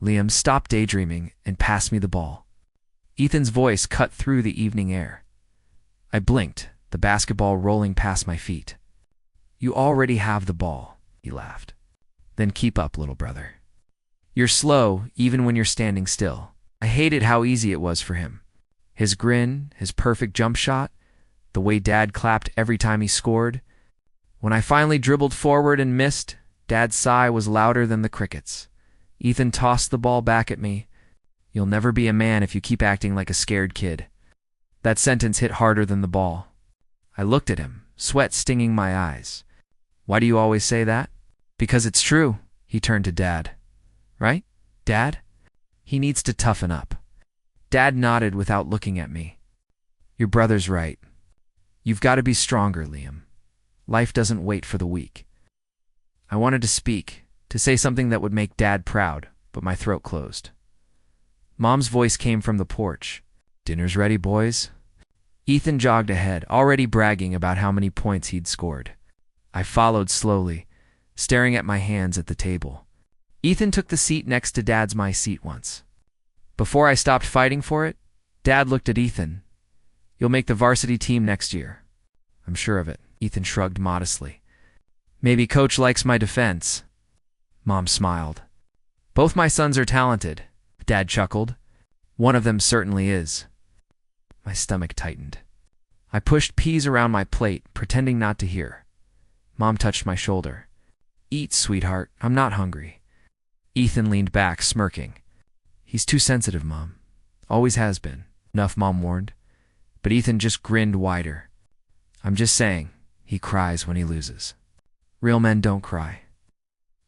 Liam, stop daydreaming and pass me the ball. Ethan's voice cut through the evening air. I blinked, the basketball rolling past my feet. You already have the ball, he laughed. Then keep up, little brother. You're slow, even when you're standing still. I hated how easy it was for him. His grin, his perfect jump shot, the way Dad clapped every time he scored. When I finally dribbled forward and missed, Dad's sigh was louder than the crickets. Ethan tossed the ball back at me. You'll never be a man if you keep acting like a scared kid. That sentence hit harder than the ball. I looked at him, sweat stinging my eyes. Why do you always say that? Because it's true, he turned to Dad. Right, Dad? He needs to toughen up. Dad nodded without looking at me. Your brother's right. You've got to be stronger, Liam. Life doesn't wait for the weak. I wanted to speak, to say something that would make Dad proud, but my throat closed. Mom's voice came from the porch. Dinner's ready, boys. Ethan jogged ahead, already bragging about how many points he'd scored. I followed slowly, staring at my hands at the table. Ethan took the seat next to Dad's my seat once. Before I stopped fighting for it, Dad looked at Ethan. You'll make the varsity team next year. I'm sure of it. Ethan shrugged modestly. Maybe Coach likes my defense. Mom smiled. Both my sons are talented, Dad chuckled. One of them certainly is. My stomach tightened. I pushed peas around my plate, pretending not to hear. Mom touched my shoulder. Eat, sweetheart. I'm not hungry. Ethan leaned back, smirking. He's too sensitive, Mom. Always has been. Enough, Mom warned. But Ethan just grinned wider. I'm just saying, he cries when he loses. Real men don't cry.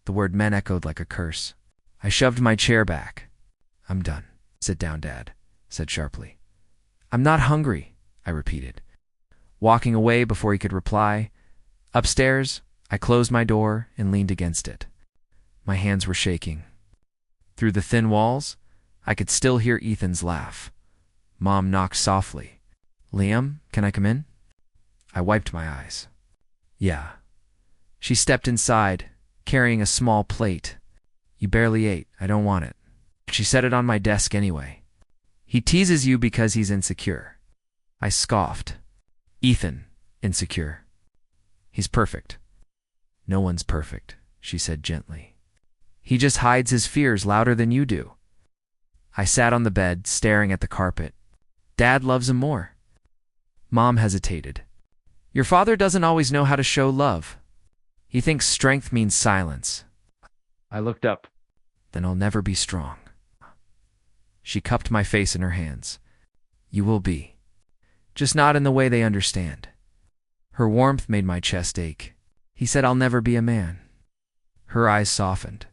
The word men echoed like a curse. I shoved my chair back. I'm done. Sit down, Dad, said sharply. I'm not hungry, I repeated. Walking away before he could reply. Upstairs, I closed my door and leaned against it. My hands were shaking. Through the thin walls, I could still hear Ethan's laugh. Mom knocked softly. Liam, can I come in? I wiped my eyes. Yeah. She stepped inside, carrying a small plate. You barely ate. I don't want it. She set it on my desk anyway. He teases you because he's insecure. I scoffed. Ethan, insecure. He's perfect. No one's perfect, she said gently. He just hides his fears louder than you do. I sat on the bed, staring at the carpet. Dad loves him more. Mom hesitated. Your father doesn't always know how to show love. He thinks strength means silence. I looked up. Then I'll never be strong. She cupped my face in her hands. You will be. Just not in the way they understand. Her warmth made my chest ache. He said I'll never be a man. Her eyes softened.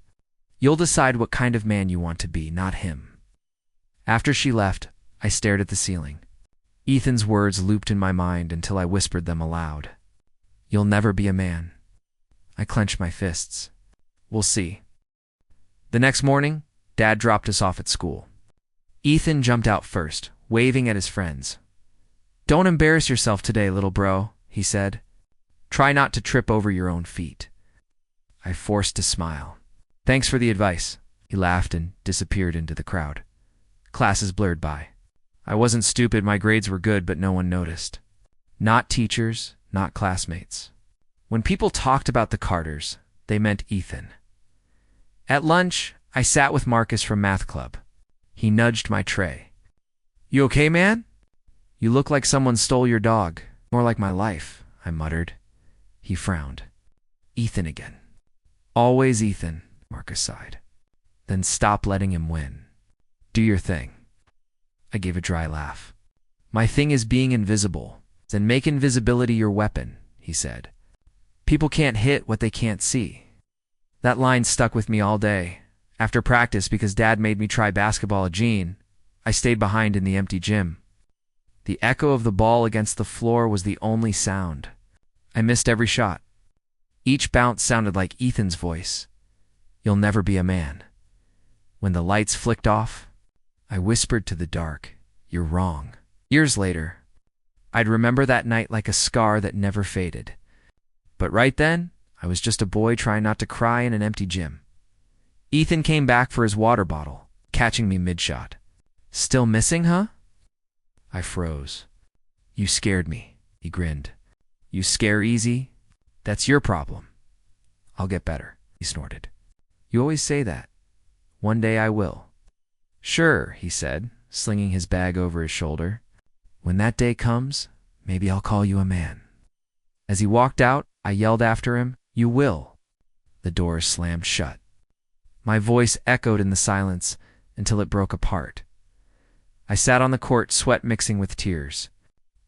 You'll decide what kind of man you want to be, not him. After she left, I stared at the ceiling. Ethan's words looped in my mind until I whispered them aloud. You'll never be a man. I clenched my fists. We'll see. The next morning, Dad dropped us off at school. Ethan jumped out first, waving at his friends. Don't embarrass yourself today, little bro, he said. Try not to trip over your own feet. I forced a smile. Thanks for the advice. He laughed and disappeared into the crowd. Classes blurred by. I wasn't stupid, my grades were good, but no one noticed. Not teachers, not classmates. When people talked about the Carters, they meant Ethan. At lunch, I sat with Marcus from math club. He nudged my tray. You okay, man? You look like someone stole your dog. More like my life, I muttered. He frowned. Ethan again. Always Ethan, Marcus sighed. Then stop letting him win. Do your thing. I gave a dry laugh. My thing is being invisible. Then make invisibility your weapon, he said. People can't hit what they can't see. That line stuck with me all day. After practice, because Dad made me try basketball at Gene, I stayed behind in the empty gym. The echo of the ball against the floor was the only sound. I missed every shot. Each bounce sounded like Ethan's voice. You'll never be a man. When the lights flicked off, I whispered to the dark, you're wrong. Years later, I'd remember that night like a scar that never faded. But right then, I was just a boy trying not to cry in an empty gym. Ethan came back for his water bottle, catching me mid-shot. Still missing, huh? I froze. You scared me, he grinned. You scare easy? That's your problem. I'll get better, he snorted. You always say that. One day I will. Sure, he said, slinging his bag over his shoulder. When that day comes, maybe I'll call you a man. As he walked out, I yelled after him, You will. The door slammed shut. My voice echoed in the silence until it broke apart. I sat on the court, sweat mixing with tears.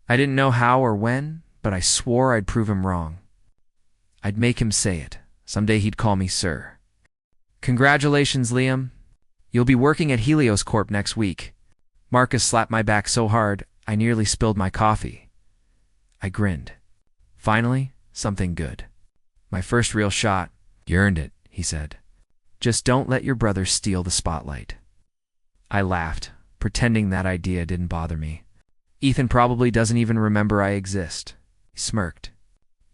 I didn't know how or when, but I swore I'd prove him wrong. I'd make him say it. Someday he'd call me sir. Congratulations, Liam. You'll be working at Helios Corp next week. Marcus slapped my back so hard, I nearly spilled my coffee. I grinned. Finally, something good. My first real shot. You earned it, he said. Just don't let your brother steal the spotlight. I laughed, pretending that idea didn't bother me. Ethan probably doesn't even remember I exist. He smirked.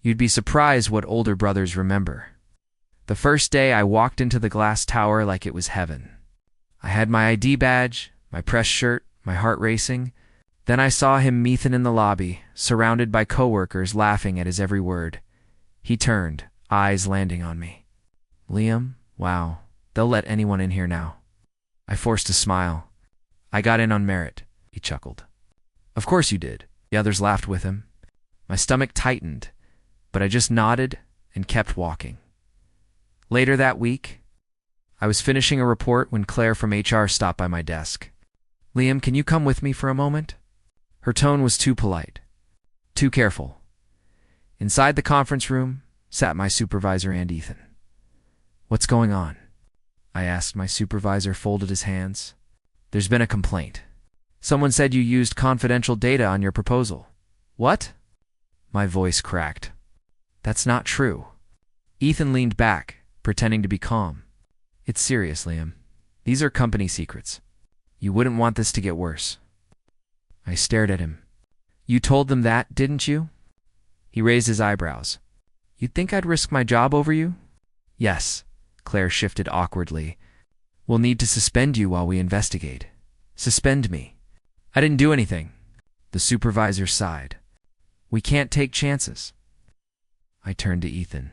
You'd be surprised what older brothers remember. The first day I walked into the glass tower like it was heaven. I had my ID badge, my press shirt, my heart racing. Then I saw him Ethan in the lobby, surrounded by coworkers laughing at his every word. He turned, eyes landing on me. Liam, wow, they'll let anyone in here now. I forced a smile. I got in on merit, he chuckled. Of course you did. The others laughed with him. My stomach tightened, but I just nodded and kept walking. Later that week, I was finishing a report when Claire from HR stopped by my desk. Liam, can you come with me for a moment? Her tone was too polite, too careful. Inside the conference room sat my supervisor and Ethan. What's going on? I asked. My supervisor folded his hands. There's been a complaint. Someone said you used confidential data on your proposal. What? My voice cracked. That's not true. Ethan leaned back, pretending to be calm. It's serious, Liam. These are company secrets. You wouldn't want this to get worse. I stared at him. You told them that, didn't you? He raised his eyebrows. You'd think I'd risk my job over you? Yes. Claire shifted awkwardly. We'll need to suspend you while we investigate. Suspend me. I didn't do anything. The supervisor sighed. We can't take chances. I turned to Ethan.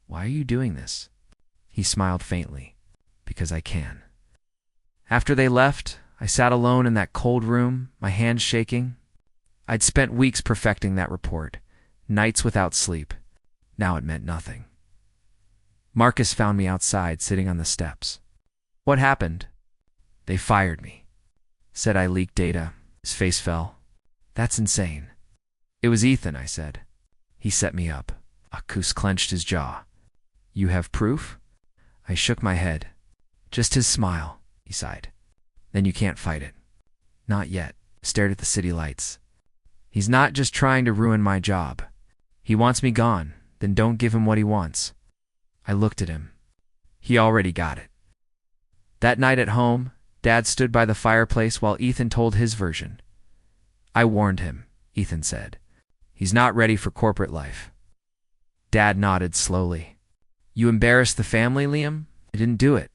Why are you doing this? He smiled faintly. Because I can. After they left, I sat alone in that cold room, my hands shaking. I'd spent weeks perfecting that report, nights without sleep. Now it meant nothing. Marcus found me outside, sitting on the steps. What happened? They fired me. Said I leaked data. His face fell. That's insane. It was Ethan, I said. He set me up. Akus clenched his jaw. You have proof? I shook my head. Just his smile, he sighed. Then you can't fight it. Not yet. Stared at the city lights. He's not just trying to ruin my job. He wants me gone, then don't give him what he wants. I looked at him. He already got it. That night at home, Dad stood by the fireplace while Ethan told his version. I warned him, Ethan said. He's not ready for corporate life. Dad nodded slowly. You embarrassed the family, Liam? I didn't do it.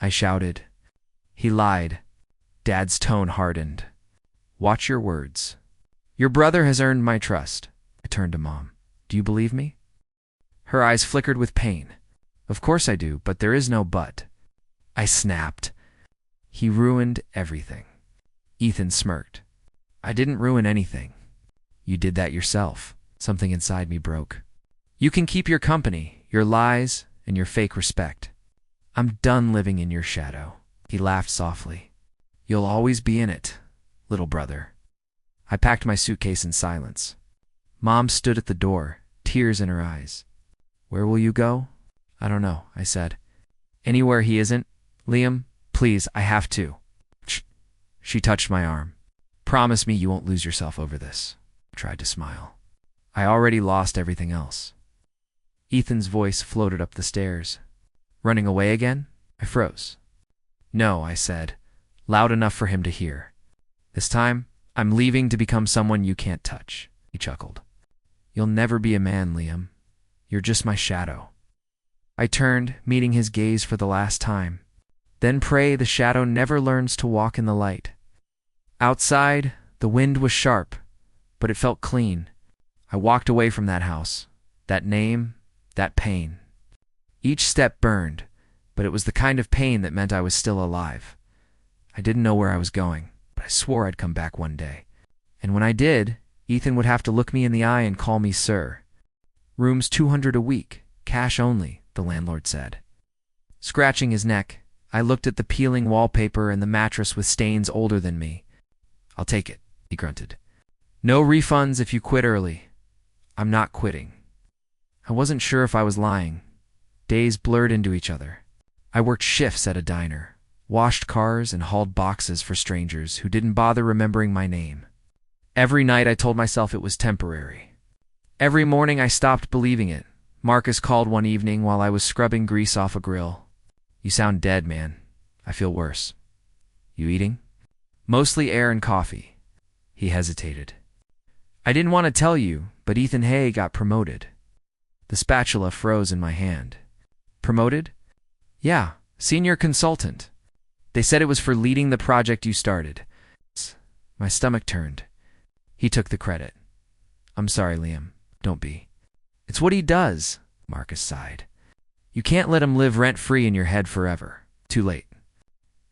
I shouted. He lied. Dad's tone hardened. Watch your words. Your brother has earned my trust. I turned to Mom. Do you believe me? Her eyes flickered with pain. Of course I do, but there is no but. I snapped. He ruined everything. Ethan smirked. I didn't ruin anything. You did that yourself. Something inside me broke. You can keep your company, your lies, and your fake respect. I'm done living in your shadow. He laughed softly. You'll always be in it, little brother. I packed my suitcase in silence. Mom stood at the door, tears in her eyes. Where will you go? I don't know, I said. Anywhere he isn't. Liam, please, I have to. She touched my arm. Promise me you won't lose yourself over this. I tried to smile. I already lost everything else. Ethan's voice floated up the stairs. Running away again? I froze. No, I said, loud enough for him to hear. This time, I'm leaving to become someone you can't touch. He chuckled. You'll never be a man, Liam. You're just my shadow. I turned, meeting his gaze for the last time. Then pray the shadow never learns to walk in the light. Outside, the wind was sharp, but it felt clean. I walked away from that house, that name, that pain. Each step burned, but it was the kind of pain that meant I was still alive. I didn't know where I was going, but I swore I'd come back one day. And when I did, Ethan would have to look me in the eye and call me sir. Rooms $200 a week, cash only, the landlord said. Scratching his neck, I looked at the peeling wallpaper and the mattress with stains older than me. I'll take it, he grunted. No refunds if you quit early. I'm not quitting. I wasn't sure if I was lying. Days blurred into each other. I worked shifts at a diner, washed cars and hauled boxes for strangers who didn't bother remembering my name. Every night I told myself it was temporary. Every morning I stopped believing it. Marcus called one evening while I was scrubbing grease off a grill. You sound dead, man. I feel worse. You eating? Mostly air and coffee. He hesitated. I didn't want to tell you, but Ethan Hay got promoted. The spatula froze in my hand. Promoted? Yeah, senior consultant. They said it was for leading the project you started. My stomach turned. He took the credit. I'm sorry, Liam. Don't be. It's what he does, Marcus sighed. You can't let him live rent-free in your head forever. Too late.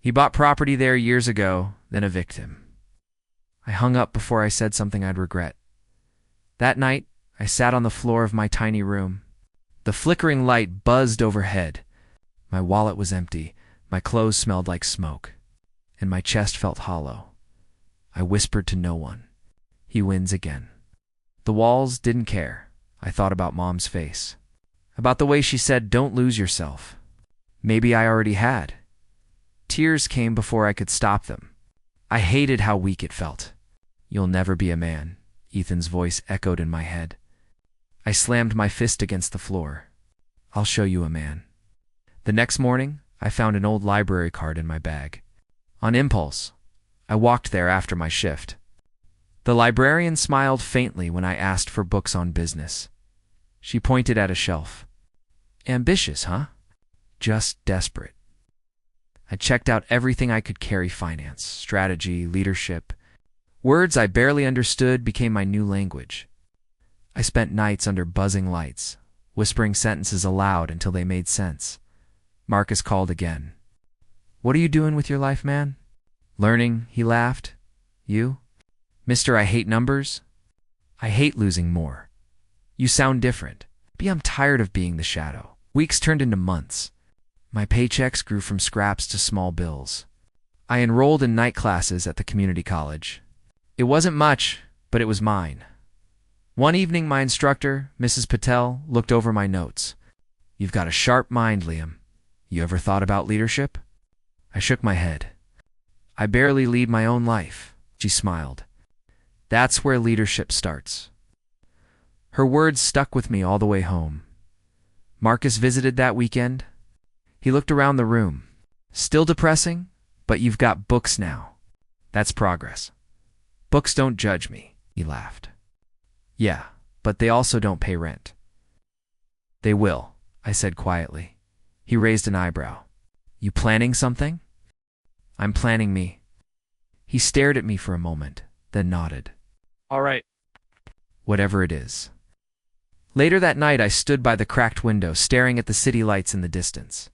He bought property there years ago, then evicted him. I hung up before I said something I'd regret. That night, I sat on the floor of my tiny room. The flickering light buzzed overhead. My wallet was empty, my clothes smelled like smoke, and my chest felt hollow. I whispered to no one. He wins again. The walls didn't care. I thought about Mom's face. About the way she said, don't lose yourself. Maybe I already had. Tears came before I could stop them. I hated how weak it felt. You'll never be a man, Ethan's voice echoed in my head. I slammed my fist against the floor. I'll show you a man. The next morning, I found an old library card in my bag. On impulse, I walked there after my shift. The librarian smiled faintly when I asked for books on business. She pointed at a shelf. Ambitious, huh? Just desperate. I checked out everything I could carry: finance, strategy, leadership. Words I barely understood became my new language. I spent nights under buzzing lights, whispering sentences aloud until they made sense. Marcus called again. What are you doing with your life, man? Learning, he laughed. You? Mister, I hate numbers. I hate losing more. You sound different. Maybe I'm tired of being the shadow. Weeks turned into months. My paychecks grew from scraps to small bills. I enrolled in night classes at the community college. It wasn't much, but it was mine. One evening, my instructor, Mrs. Patel, looked over my notes. You've got a sharp mind, Liam. You ever thought about leadership? I shook my head. I barely lead my own life. She smiled. That's where leadership starts. Her words stuck with me all the way home. Marcus visited that weekend. He looked around the room. Still depressing, but you've got books now. That's progress. Books don't judge me, he laughed. Yeah, but they also don't pay rent. They will, I said quietly. He raised an eyebrow. You planning something? I'm planning me. He stared at me for a moment, then nodded. All right. Whatever it is. Later that night, I stood by the cracked window, staring at the city lights in the distance.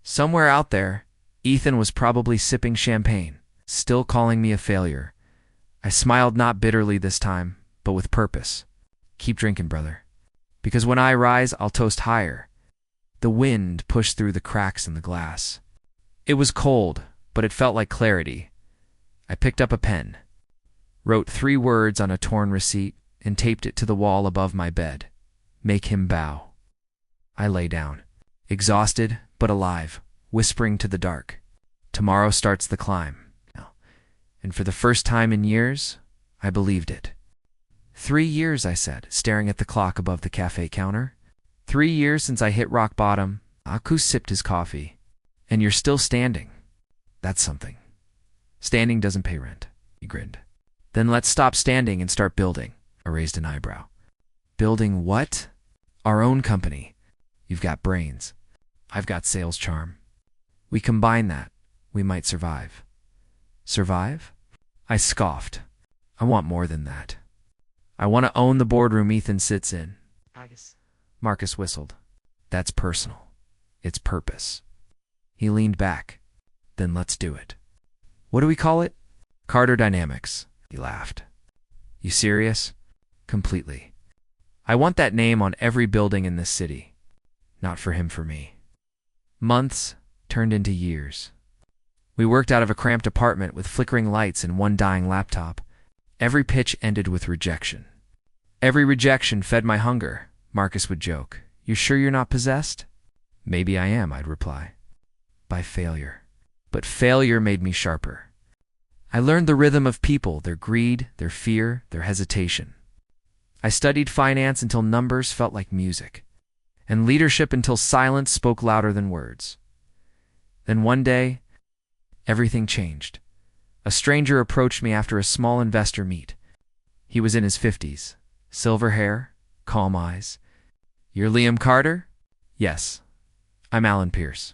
Somewhere out there, Ethan was probably sipping champagne, still calling me a failure. I smiled, not bitterly this time, but with purpose. Keep drinking, brother. Because when I rise, I'll toast higher. The wind pushed through the cracks in the glass. It was cold, but it felt like clarity. I picked up a pen, wrote 3 words on a torn receipt, and taped it to the wall above my bed. Make him bow. I lay down, exhausted but alive, whispering to the dark. Tomorrow starts the climb. And for the first time in years, I believed it. 3 years, I said, staring at the clock above the cafe counter. 3 years since I hit rock bottom. Aku sipped his coffee. And you're still standing. That's something. Standing doesn't pay rent, he grinned. Then let's stop standing and start building. I raised an eyebrow. Building what? Our own company. You've got brains. I've got sales charm. We combine that, we might survive. Survive? I scoffed. I want more than that. I want to own the boardroom Ethan sits in. Marcus whistled. That's personal. It's purpose. He leaned back. Then let's do it. What do we call it? Carter Dynamics. He laughed. You serious? Completely. I want that name on every building in this city. Not for him, for me. Months turned into years. We worked out of a cramped apartment with flickering lights and one dying laptop. Every pitch ended with rejection. Every rejection fed my hunger, Marcus would joke. You sure you're not possessed? Maybe I am, I'd reply. By failure. But failure made me sharper. I learned the rhythm of people, their greed, their fear, their hesitation. I studied finance until numbers felt like music, and leadership until silence spoke louder than words. Then one day, everything changed. A stranger approached me after a small investor meet. He was in his 50s, silver hair, calm eyes. You're Liam Carter? Yes, I'm Alan Pierce.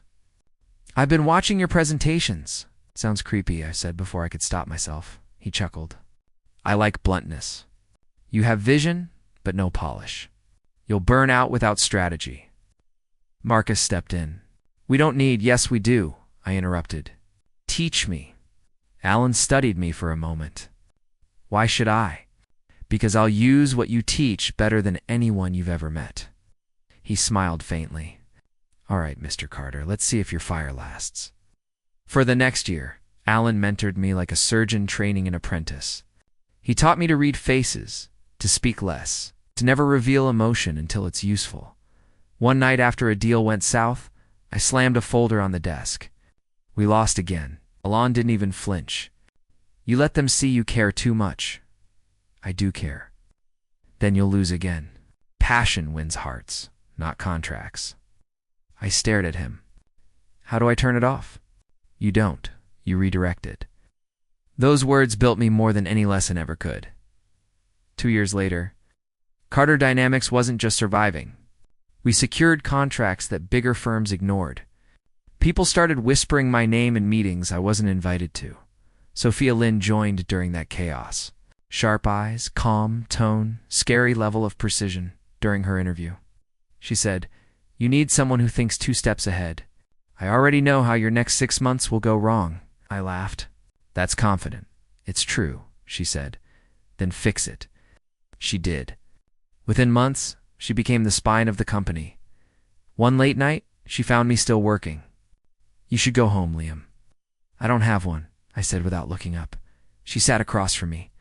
I've been watching your presentations. Sounds creepy, I said before I could stop myself. He chuckled. I like bluntness. You have vision, but no polish. You'll burn out without strategy. Marcus stepped in. We don't need, yes we do, I interrupted. Teach me. Alan studied me for a moment. Why should I? Because I'll use what you teach better than anyone you've ever met. He smiled faintly. All right, Mr. Carter, let's see if your fire lasts. For the next year, Alan mentored me like a surgeon training an apprentice. He taught me to read faces, to speak less, to never reveal emotion until it's useful. One night after a deal went south, I slammed a folder on the desk. We lost again. Alan didn't even flinch. You let them see you care too much. I do care. Then you'll lose again. Passion wins hearts, not contracts. I stared at him. How do I turn it off? You don't. You redirect it. Those words built me more than any lesson ever could. 2 years later, Carter Dynamics wasn't just surviving. We secured contracts that bigger firms ignored. People started whispering my name in meetings I wasn't invited to. Sophia Lynn joined during that chaos. Sharp eyes, calm tone, scary level of precision during her interview. She said, You need someone who thinks 2 steps ahead. I already know how your next 6 months will go wrong. I laughed. That's confident. It's true, she said. Then fix it. She did. Within months, she became the spine of the company. One late night, she found me still working. You should go home, Liam. I don't have one, I said without looking up. She sat across from me.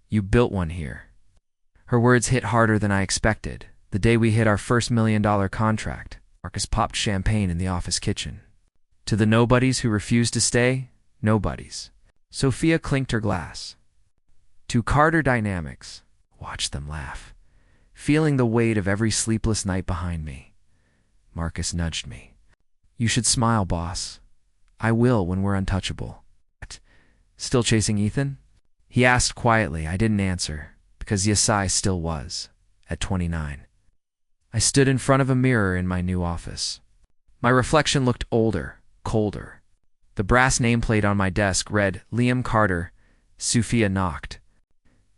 You built one here. Her words hit harder than I expected. The day we hit our first $1 million contract, Marcus popped champagne in the office kitchen. To the nobodies who refused to stay, nobodies. Sophia clinked her glass. To Carter Dynamics, watched them laugh, feeling the weight of every sleepless night behind me. Marcus nudged me. You should smile, boss. I will when we're untouchable. Still chasing Ethan? He asked quietly. I didn't answer, because yes, I still was, at 29. I stood in front of a mirror in my new office. My reflection looked older, colder. The brass nameplate on my desk read, Liam Carter. Sophia knocked.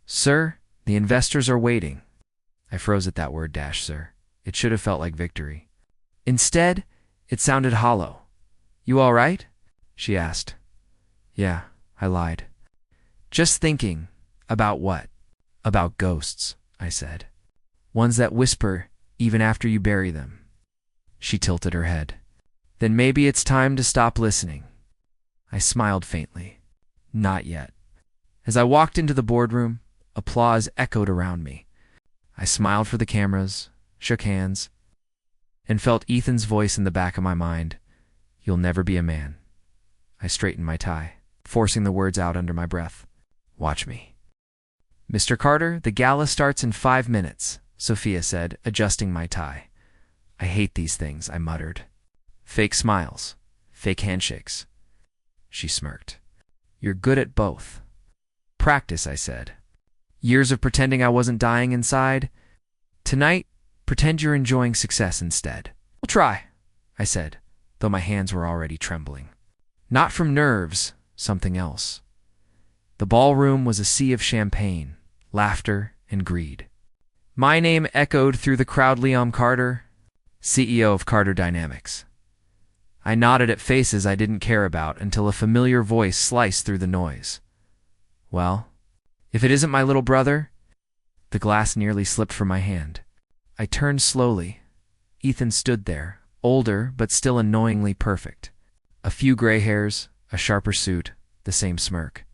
Sir, the investors are waiting. I froze at that word, sir. It should have felt like victory. Instead, it sounded hollow. You all right? She asked. Yeah, I lied. Just thinking. About what? About ghosts, I said. Ones that whisper even after you bury them. She tilted her head. Then maybe it's time to stop listening. I smiled faintly. Not yet. As I walked into the boardroom, applause echoed around me. I smiled for the cameras, shook hands, and felt Ethan's voice in the back of my mind. You'll never be a man. I straightened my tie, forcing the words out under my breath. Watch me. Mr. Carter, the gala starts in 5 minutes, Sophia said, adjusting my tie. I hate these things, I muttered. Fake smiles, fake handshakes. She smirked. You're good at both. Practice, I said. Years of pretending I wasn't dying inside. Tonight, pretend you're enjoying success instead. We'll try, I said, though my hands were already trembling. Not from nerves, something else. The ballroom was a sea of champagne, laughter, and greed. My name echoed through the crowd. Liam Carter, CEO of Carter Dynamics. I nodded at faces I didn't care about until a familiar voice sliced through the noise. Well, if it isn't my little brother? The glass nearly slipped from my hand. I turned slowly. Ethan stood there, older but still annoyingly perfect. A few gray hairs, a sharper suit, the same smirk.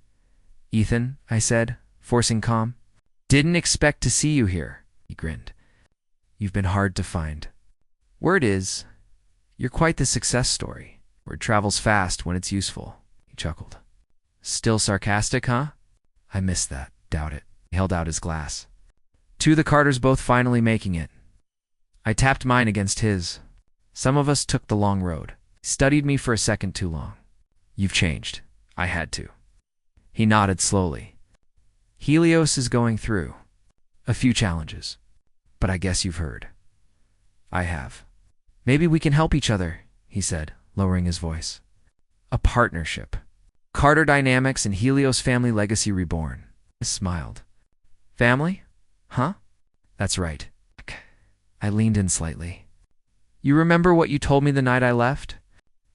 "Ethan," I said, forcing calm. "Didn't expect to see you here," he grinned. "You've been hard to find. Word is, you're quite the success story. Word travels fast when it's useful," he chuckled. "Still sarcastic, huh?" I missed that. Doubt it. He held out his glass. "To the Carters both finally making it." I tapped mine against his. "Some of us took the long road. He studied me for a second too long." "You've changed." I had to. He nodded slowly. "Helios is going through a few challenges. But I guess you've heard." "I have." "Maybe we can help each other," he said, lowering his voice. "A partnership. Carter Dynamics and Helios Family Legacy Reborn." I smiled. "Family? Huh?" "That's right." I leaned in slightly. "You remember what you told me the night I left?"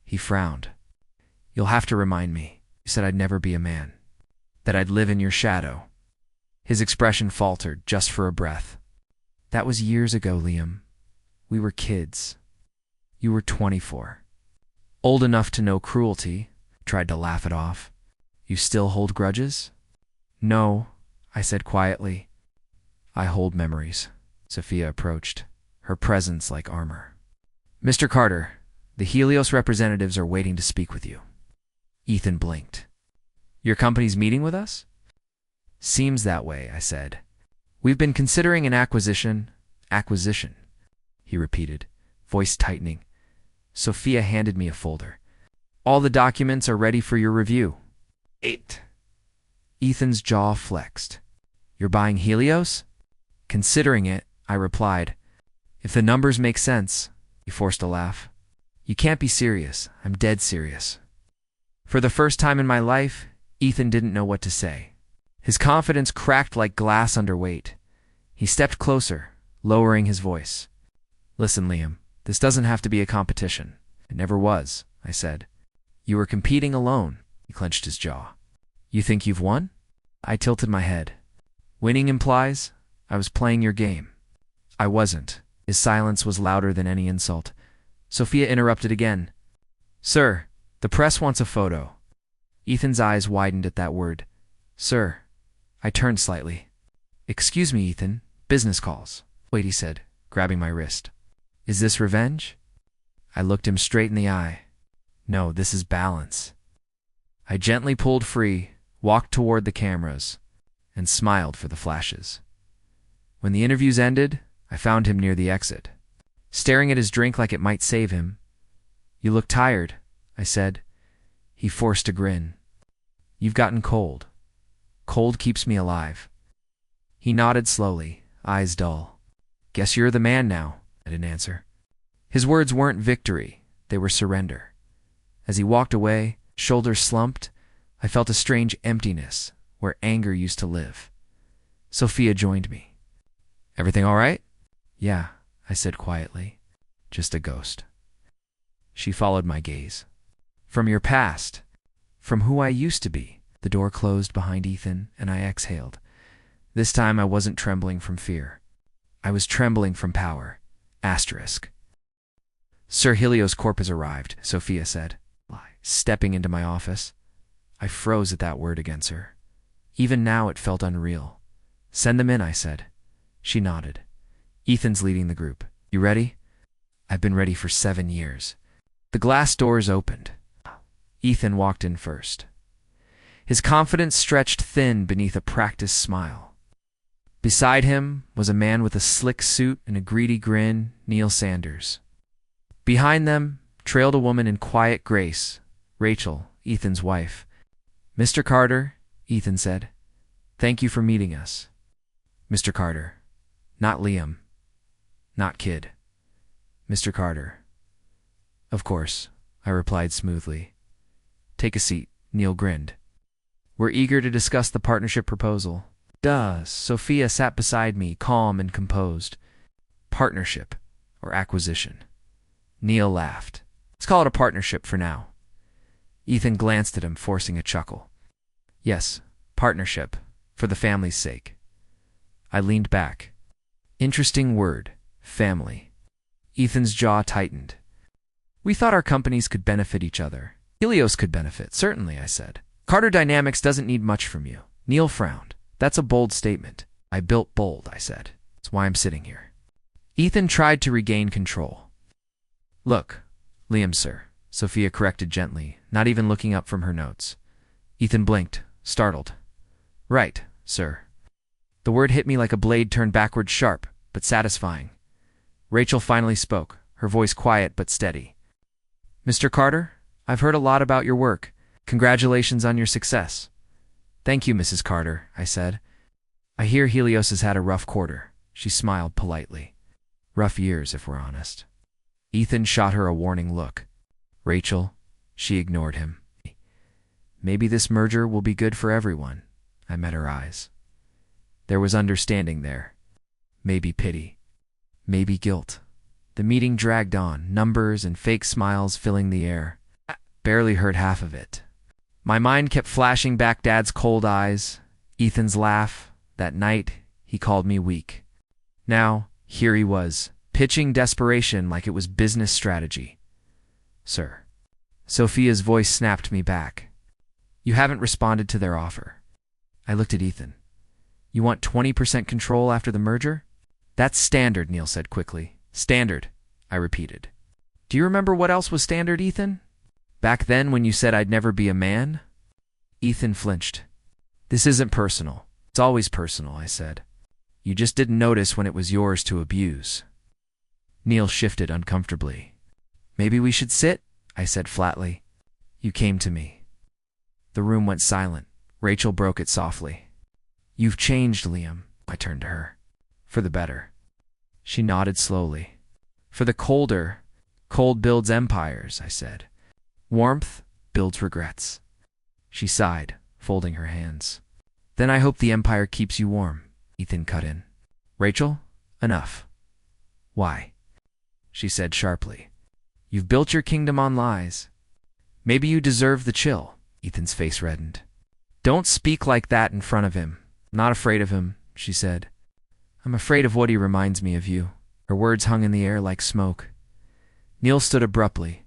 He frowned. "You'll have to remind me. You said I'd never be a man. That I'd live in your shadow." His expression faltered just for a breath. "That was years ago, Liam. We were kids. You were 24. Old enough to know cruelty." Tried to laugh it off. "You still hold grudges?" "No," I said quietly. "I hold memories." Sophia approached, her presence like armor. "Mr. Carter, the Helios representatives are waiting to speak with you." Ethan blinked. "Your company's meeting with us?" "Seems that way," I said. "We've been considering an acquisition." "Acquisition," he repeated, voice tightening. Sophia handed me a folder. "All the documents are ready for your review." 8. Ethan's jaw flexed. "You're buying Helios?" "Considering it," I replied. "If the numbers make sense." He forced a laugh. "You can't be serious. I'm dead serious." For the first time in my life, Ethan didn't know what to say. His confidence cracked like glass under weight. He stepped closer, lowering his voice. "Listen, Liam, this doesn't have to be a competition." "It never was," I said. "You were competing alone." He clenched his jaw. "You think you've won?" I tilted my head. "Winning implies I was playing your game." I wasn't. His silence was louder than any insult. Sophia interrupted again. "Sir, the press wants a photo." Ethan's eyes widened at that word. "Sir." I turned slightly. "Excuse me, Ethan. Business calls." "Wait," he said, grabbing my wrist. "Is this revenge?" I looked him straight in the eye. "No, this is balance." I gently pulled free, walked toward the cameras, and smiled for the flashes. When the interviews ended, I found him near the exit, staring at his drink like it might save him. "You look tired," I said. He forced a grin. "You've gotten cold. Cold keeps me alive." He nodded slowly, eyes dull. "Guess you're the man now," I didn't answer. His words weren't victory, they were surrender. As he walked away, shoulders slumped, I felt a strange emptiness where anger used to live. Sophia joined me. "Everything all right?" "Yeah," I said quietly. "Just a ghost." She followed my gaze. "From your past, from who I used to be." The door closed behind Ethan, and I exhaled. This time I wasn't trembling from fear. I was trembling from power. Asterisk. "Sir Helios Corp has arrived," Sophia said, stepping into my office. I froze at that word against her. Even now it felt unreal. "Send them in," I said. She nodded. "Ethan's leading the group. You ready?" "I've been ready for 7 years." The glass doors opened. Ethan walked in first. His confidence stretched thin beneath a practiced smile. Beside him was a man with a slick suit and a greedy grin, Neil Sanders. Behind them trailed a woman in quiet grace, Rachel, Ethan's wife. "Mr. Carter," Ethan said, "thank you for meeting us." "Mr. Carter. Not Liam. Not Kid. Mr. Carter." "Of course." I replied smoothly. Take a seat, Neil grinned. We're eager to discuss the partnership proposal. Duh. Sophia sat beside me, calm and composed. Partnership or acquisition? Neil laughed. Let's call it a partnership for now. Ethan glanced at him, forcing a chuckle. Yes, partnership, for the family's sake. I leaned back. Interesting word, family. Ethan's jaw tightened. We thought our companies could benefit each other. Helios could benefit, certainly, I said. Carter Dynamics doesn't need much from you. Neil frowned. That's a bold statement. I built bold, I said. That's why I'm sitting here. Ethan tried to regain control. Look, Liam, sir, Sophia corrected gently, not even looking up from her notes. Ethan blinked, startled. Right, sir. The word hit me like a blade turned backward, sharp, but satisfying. Rachel finally spoke, her voice quiet but steady. Mr. Carter, I've heard a lot about your work. Congratulations on your success. Thank you, Mrs. Carter, I said. I hear Helios has had a rough quarter. She smiled politely. Rough years, if we're honest. Ethan shot her a warning look. Rachel, she ignored him. Maybe this merger will be good for everyone. I met her eyes. There was understanding there. Maybe pity. Maybe guilt. The meeting dragged on, numbers and fake smiles filling the air. I barely heard half of it. My mind kept flashing back Dad's cold eyes, Ethan's laugh. That night, he called me weak. Now, here he was, pitching desperation like it was business strategy. Sir. Sophia's voice snapped me back. You haven't responded to their offer. I looked at Ethan. You want 20% control after the merger? That's standard, Neil said quickly. Standard, I repeated. Do you remember what else was standard, Ethan? Back then when you said I'd never be a man? Ethan flinched. This isn't personal. It's always personal, I said. You just didn't notice when it was yours to abuse. Neil shifted uncomfortably. Maybe we should sit, I said flatly. You came to me. The room went silent. Rachel broke it softly. You've changed, Liam, I turned to her. For the better. She nodded slowly. For the colder, cold builds empires, I said. Warmth builds regrets. She sighed, folding her hands. Then I hope the empire keeps you warm, Ethan cut in. Rachel, enough. Why? She said sharply. You've built your kingdom on lies. Maybe you deserve the chill. Ethan's face reddened. Don't speak like that in front of him. I'm not afraid of him, she said. I'm afraid of what he reminds me of you. Her words hung in the air like smoke. Neil stood abruptly.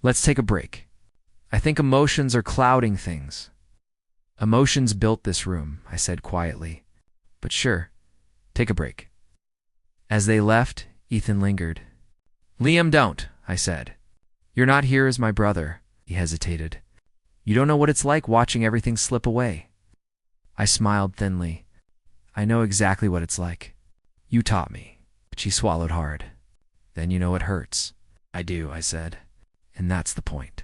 Let's take a break. I think emotions are clouding things. Emotions built this room, I said quietly. But sure, take a break. As they left, Ethan lingered. Liam, don't, I said. You're not here as my brother, he hesitated. You don't know what it's like watching everything slip away. I smiled thinly. I know exactly what it's like. You taught me. She swallowed hard. Then you know it hurts. I do, I said. And that's the point.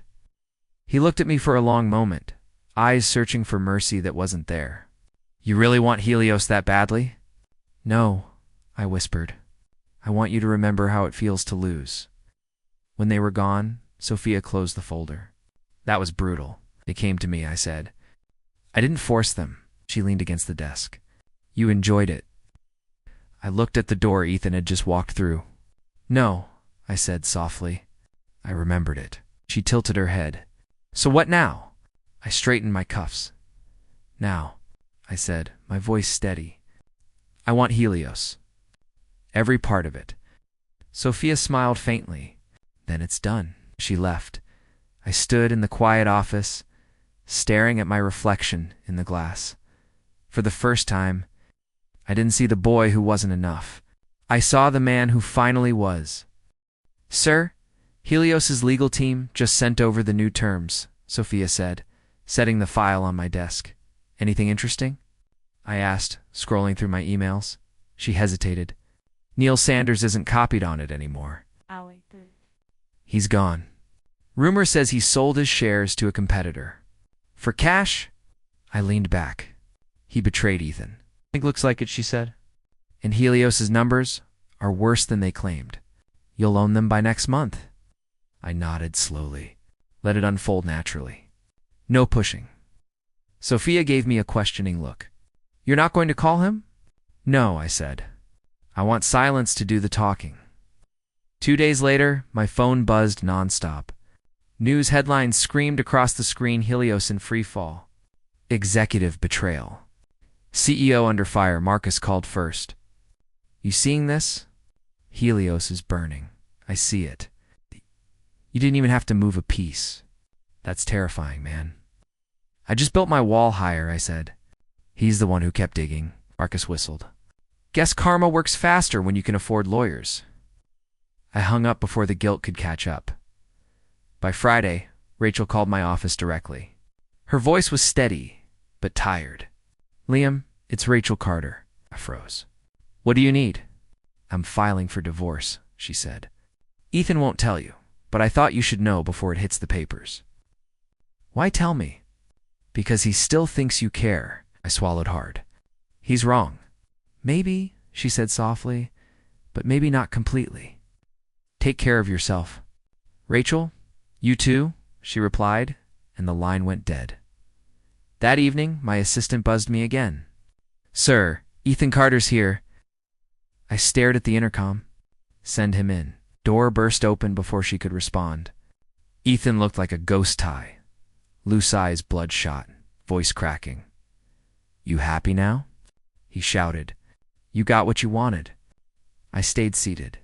He looked at me for a long moment, eyes searching for mercy that wasn't there. You really want Helios that badly? No, I whispered. I want you to remember how it feels to lose. When they were gone, Sophia closed the folder. That was brutal. They came to me, I said. I didn't force them. She leaned against the desk. You enjoyed it. I looked at the door Ethan had just walked through. No, I said softly. I remembered it. She tilted her head. So what now? I straightened my cuffs. Now, I said, my voice steady. I want Helios. Every part of it. Sophia smiled faintly. Then it's done. She left. I stood in the quiet office, staring at my reflection in the glass. For the first time, I didn't see the boy who wasn't enough. I saw the man who finally was. Sir, Helios's legal team just sent over the new terms, Sophia said, setting the file on my desk. Anything interesting? I asked, scrolling through my emails. She hesitated. Neil Sanders isn't copied on it anymore. He's gone. Rumor says he sold his shares to a competitor. For cash? I leaned back. He betrayed Ethan. I think looks like it, she said. And Helios's numbers are worse than they claimed. You'll own them by next month. I nodded slowly. Let it unfold naturally. No pushing. Sophia gave me a questioning look. You're not going to call him? No, I said. I want silence to do the talking. 2 days later, my phone buzzed nonstop. News headlines screamed across the screen: Helios in free fall. Executive betrayal. CEO under fire. Marcus called first. You seeing this? Helios is burning. I see it. You didn't even have to move a piece. That's terrifying, man. I just built my wall higher, I said. He's the one who kept digging. Marcus whistled. Guess karma works faster when you can afford lawyers. I hung up before the guilt could catch up. By Friday, Rachel called my office directly. Her voice was steady, but tired. Liam, it's Rachel Carter. I froze. What do you need? I'm filing for divorce, she said. Ethan won't tell you, but I thought you should know before it hits the papers. Why tell me? Because he still thinks you care. I swallowed hard. He's wrong. Maybe, she said softly, but maybe not completely. Take care of yourself. Rachel, you too, she replied, and the line went dead. That evening, my assistant buzzed me again. Sir, Ethan Carter's here. I stared at the intercom. Send him in. Door burst open before she could respond. Ethan looked like a ghost tie. Loose eyes bloodshot, voice cracking. You happy now? He shouted. You got what you wanted. I stayed seated.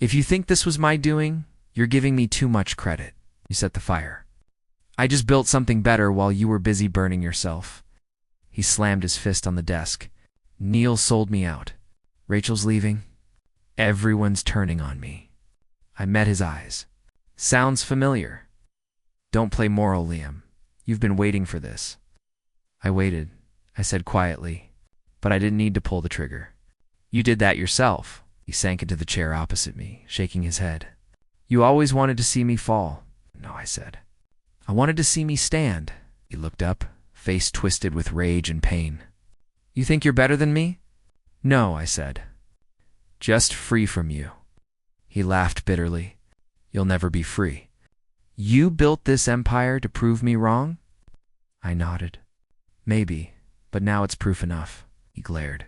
If you think this was my doing, you're giving me too much credit. You set the fire. I just built something better while you were busy burning yourself. He slammed his fist on the desk. Neil sold me out. Rachel's leaving. Everyone's turning on me. I met his eyes. Sounds familiar. Don't play moral, Liam. You've been waiting for this. I waited, I said quietly, but I didn't need to pull the trigger. You did that yourself. He sank into the chair opposite me, shaking his head. You always wanted to see me fall. No, I said. I wanted to see me stand. He looked up, face twisted with rage and pain. You think you're better than me? No, I said. Just free from you. He laughed bitterly. You'll never be free. You built this empire to prove me wrong? I nodded. Maybe, but now it's proof enough. He glared.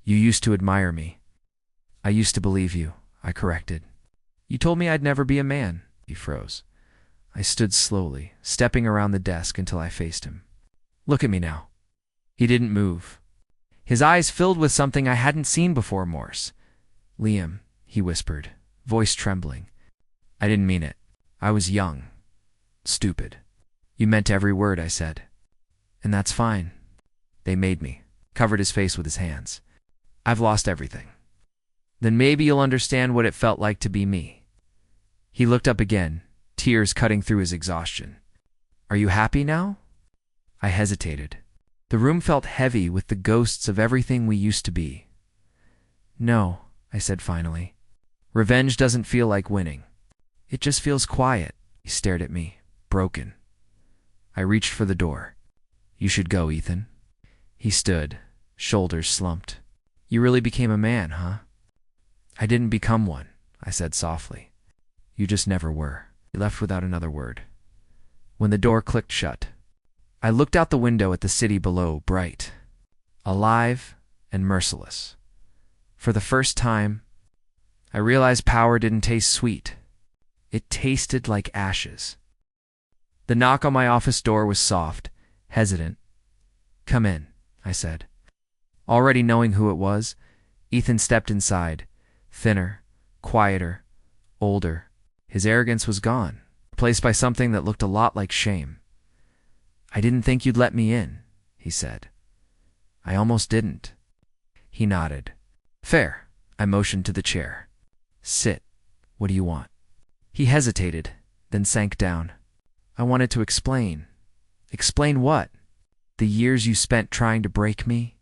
You used to admire me. I used to believe you, I corrected. You told me I'd never be a man. He froze. I stood slowly, stepping around the desk until I faced him. Look at me now. He didn't move. His eyes filled with something I hadn't seen before, Morse. Liam, he whispered, voice trembling. I didn't mean it. I was young. Stupid. You meant every word I said. And that's fine. They made me. Covered his face with his hands. I've lost everything. Then maybe you'll understand what it felt like to be me. He looked up again, tears cutting through his exhaustion. Are you happy now? I hesitated. The room felt heavy with the ghosts of everything we used to be. No, I said finally. Revenge doesn't feel like winning. It just feels quiet. He stared at me, broken. I reached for the door. You should go, Ethan. He stood, shoulders slumped. You really became a man, huh? I didn't become one, I said softly. You just never were. He left without another word. When the door clicked shut, I looked out the window at the city below, bright, alive, and merciless. For the first time, I realized power didn't taste sweet. It tasted like ashes. The knock on my office door was soft, hesitant. Come in, I said. Already knowing who it was, Ethan stepped inside, thinner, quieter, older. His arrogance was gone, replaced by something that looked a lot like shame. I didn't think you'd let me in, he said. I almost didn't. He nodded. Fair. I motioned to the chair. Sit. What do you want? He hesitated, then sank down. I wanted to explain. Explain what? The years you spent trying to break me?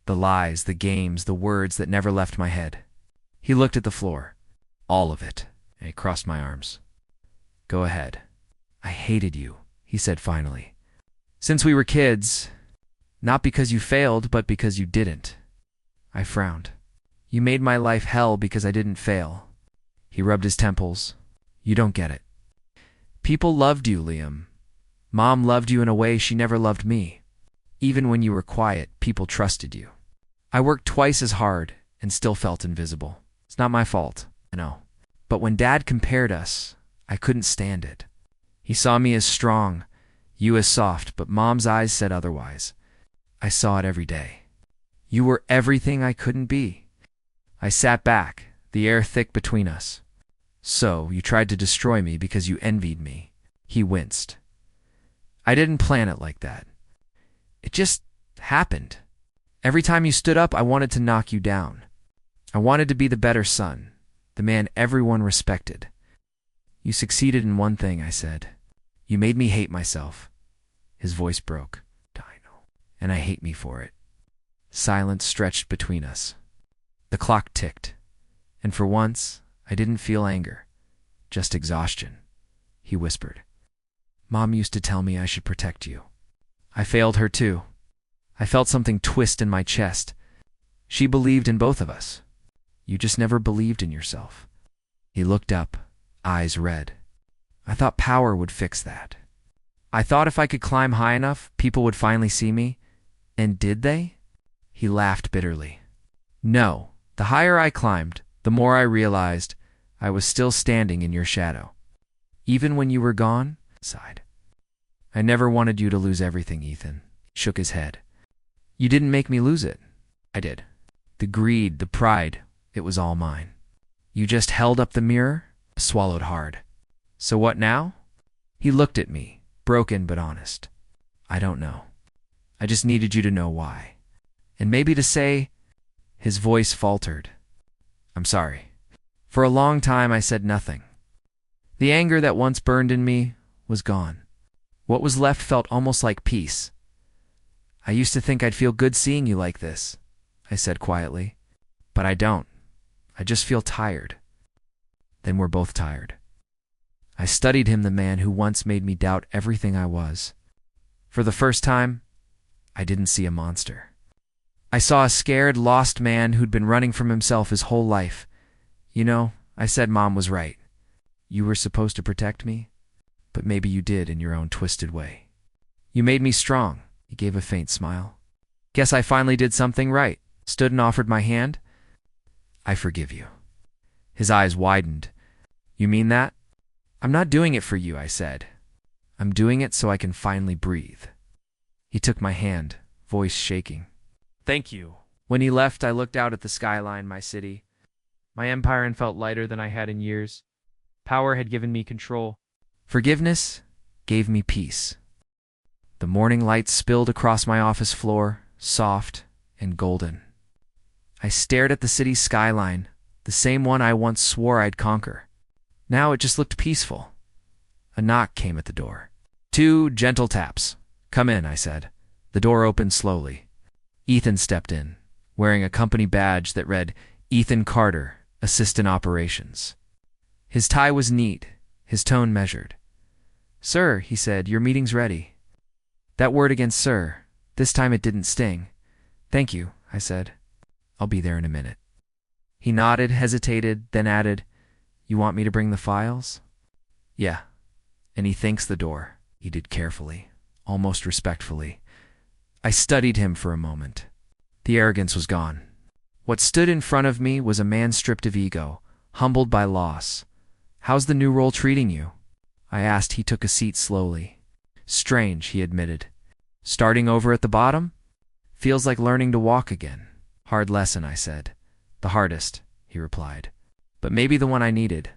The lies, the games, the words that never left my head. He looked at the floor. All of it. And he crossed my arms. Go ahead. I hated you, he said finally. Since we were kids, not because you failed, but because you didn't. I frowned. You made my life hell because I didn't fail. He rubbed his temples. You don't get it. People loved you, Liam. Mom loved you in a way she never loved me. Even when you were quiet, people trusted you. I worked twice as hard and still felt invisible. It's not my fault, I know. But when Dad compared us, I couldn't stand it. He saw me as strong, you as soft, but Mom's eyes said otherwise. I saw it every day. You were everything I couldn't be. I sat back, the air thick between us. So, you tried to destroy me because you envied me. He winced. I didn't plan it like that. It just happened. Every time you stood up, I wanted to knock you down. I wanted to be the better son, the man everyone respected. You succeeded in one thing, I said. You made me hate myself. His voice broke. I know. And I hate me for it. Silence stretched between us. The clock ticked. And for once, I didn't feel anger, just exhaustion. He whispered. Mom used to tell me I should protect you. I failed her too. I felt something twist in my chest. She believed in both of us. You just never believed in yourself. He looked up, eyes red. I thought power would fix that. I thought if I could climb high enough, people would finally see me. And did they? He laughed bitterly. No, the higher I climbed, the more I realized I was still standing in your shadow. Even when you were gone, sighed. I never wanted you to lose everything, Ethan. He shook his head. You didn't make me lose it. I did. The greed, the pride, it was all mine. You just held up the mirror, swallowed hard. So what now? He looked at me, broken but honest. I don't know. I just needed you to know why. And maybe to say, his voice faltered. I'm sorry. For a long time I said nothing. The anger that once burned in me was gone. What was left felt almost like peace. I used to think I'd feel good seeing you like this, I said quietly. But I don't. I just feel tired. Then we're both tired. I studied him, the man who once made me doubt everything I was. For the first time, I didn't see a monster. I saw a scared, lost man who'd been running from himself his whole life. You know, I said Mom was right. You were supposed to protect me, but maybe you did in your own twisted way. You made me strong. He gave a faint smile. Guess I finally did something right. Stood and offered my hand. I forgive you. His eyes widened. You mean that? I'm not doing it for you, I said. I'm doing it so I can finally breathe. He took my hand, voice shaking. Thank you. When he left, I looked out at the skyline, my city, my empire, and felt lighter than I had in years. Power had given me control. Forgiveness gave me peace. The morning light spilled across my office floor, soft and golden. I stared at the city's skyline, the same one I once swore I'd conquer. Now it just looked peaceful. A knock came at the door. 2 gentle taps. Come in, I said. The door opened slowly. Ethan stepped in, wearing a company badge that read, Ethan Carter, Assistant Operations. His tie was neat, his tone measured. Sir, he said, your meeting's ready. That word again, sir. This time it didn't sting. Thank you, I said. I'll be there in a minute. He nodded, hesitated, then added, You want me to bring the files? Yeah. And he thanks the door. He did carefully, almost respectfully. I studied him for a moment. The arrogance was gone. What stood in front of me was a man stripped of ego, humbled by loss. How's the new role treating you? I asked. He took a seat slowly. Strange, he admitted. Starting over at the bottom? Feels like learning to walk again. Hard lesson, I said. The hardest, he replied. But maybe the one I needed.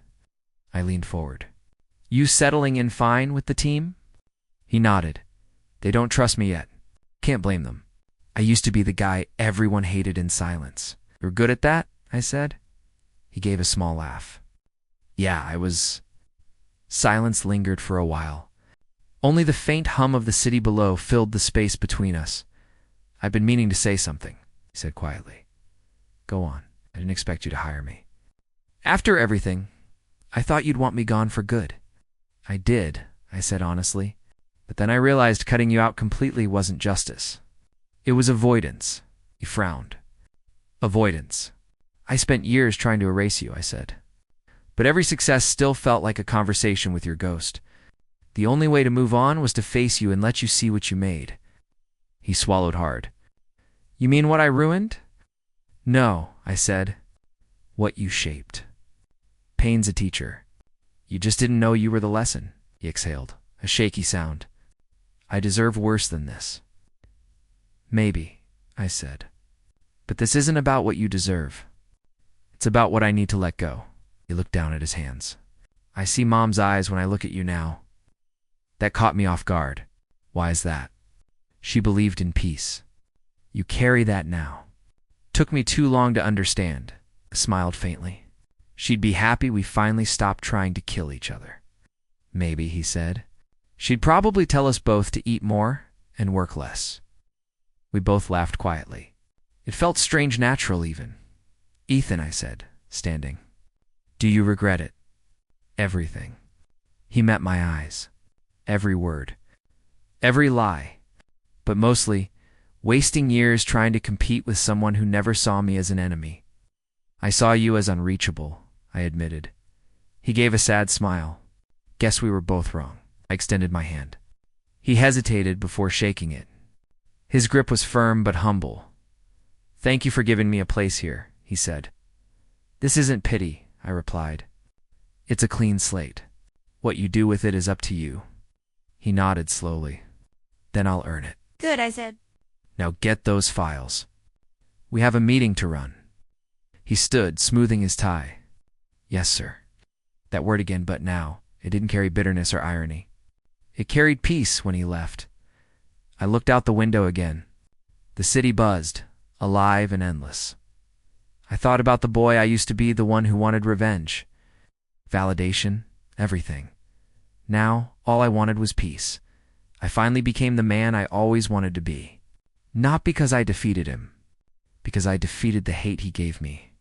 I leaned forward. You settling in fine with the team? He nodded. They don't trust me yet. Can't blame them. I used to be the guy everyone hated in silence. You're good at that? I said. He gave a small laugh. Yeah, I was. Silence lingered for a while. Only the faint hum of the city below filled the space between us. I've been meaning to say something, he said quietly. Go on. I didn't expect you to hire me. After everything, I thought you'd want me gone for good. I did, I said honestly. But then I realized cutting you out completely wasn't justice. It was avoidance. He frowned. Avoidance. I spent years trying to erase you, I said. But every success still felt like a conversation with your ghost. The only way to move on was to face you and let you see what you made. He swallowed hard. You mean what I ruined? No, I said. What you shaped. Pain's a teacher. You just didn't know you were the lesson, he exhaled, a shaky sound. I deserve worse than this. Maybe, I said. But this isn't about what you deserve. It's about what I need to let go. He looked down at his hands. I see Mom's eyes when I look at you now. That caught me off guard. Why is that? She believed in peace. You carry that now. Took me too long to understand. I smiled faintly. She'd be happy we finally stopped trying to kill each other. Maybe, he said. She'd probably tell us both to eat more and work less. We both laughed quietly. It felt strange natural even. Ethan, I said, standing. Do you regret it? Everything. He met my eyes. Every word. Every lie. But mostly, wasting years trying to compete with someone who never saw me as an enemy. I saw you as unreachable, I admitted. He gave a sad smile. Guess we were both wrong. I extended my hand. He hesitated before shaking it. His grip was firm but humble. Thank you for giving me a place here, he said. This isn't pity, I replied. It's a clean slate. What you do with it is up to you. He nodded slowly. Then I'll earn it. Good, I said. Now get those files. We have a meeting to run. He stood, smoothing his tie. Yes, sir. That word again, but now, it didn't carry bitterness or irony. It carried peace when he left. I looked out the window again. The city buzzed, alive and endless. I thought about the boy I used to be, the one who wanted revenge. Validation, everything. Now, all I wanted was peace. I finally became the man I always wanted to be. Not because I defeated him, because I defeated the hate he gave me.